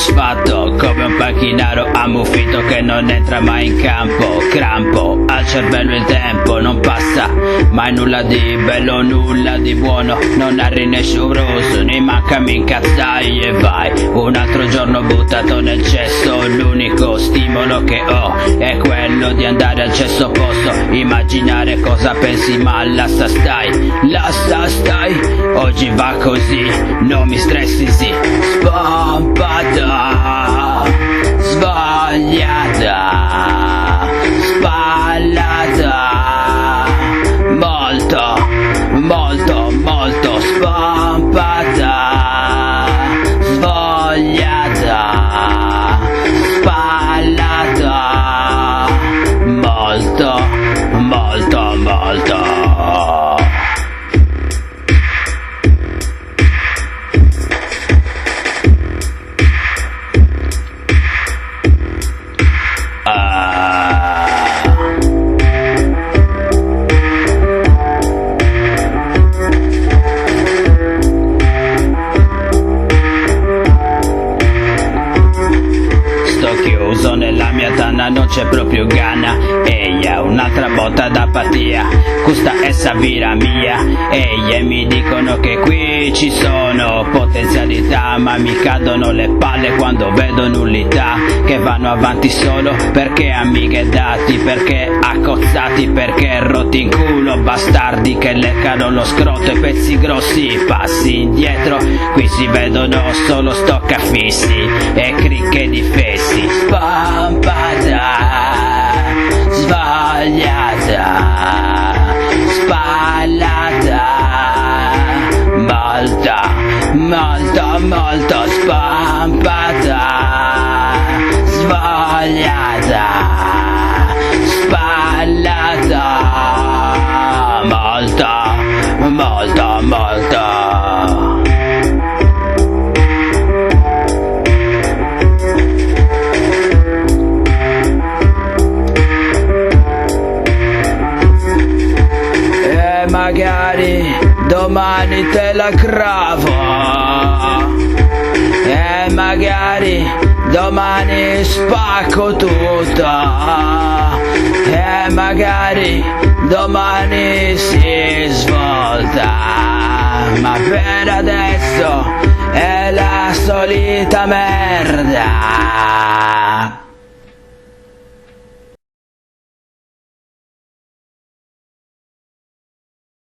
disfatto come un panchinaro ammuffito che non entra mai in campo. Crampo al cervello, il tempo non passa mai, nulla di bello, nulla di buono, non arri nessun roso, ne manca, mi incazzai e vai. Un altro giorno buttato nel cesso, l'unico stimolo che ho è quello di andare al cesso opposto, immaginare cosa pensi, ma lascia stai, oggi va così, non mi stressi, sì. Spampata, sbagliata, spallata, molto, molto, molto spampata, svogliata, spallata, molto, molto, molto. Chiuso nella mia tana, non c'è proprio gana. Eia, un'altra botta d'apatia, questa è vita mia. Eia, mi dicono che qui ci sono potenzialità, ma mi cadono le palle quando vedo nullità, che vanno avanti solo perché amiche dati, perché accozzati, perché rotti in culo, bastardi che leccano lo scroto e pezzi grossi, passi indietro, qui si vedono solo stoccafissi e cricche di fessi. Spampata, sbagliata, spallata, molto, molto, molto spampata, sbagliata, spallata, molto, molto, molto. Magari domani te la cravo, e magari domani spacco tutto, e magari domani si svolta, ma per adesso è la solita merda.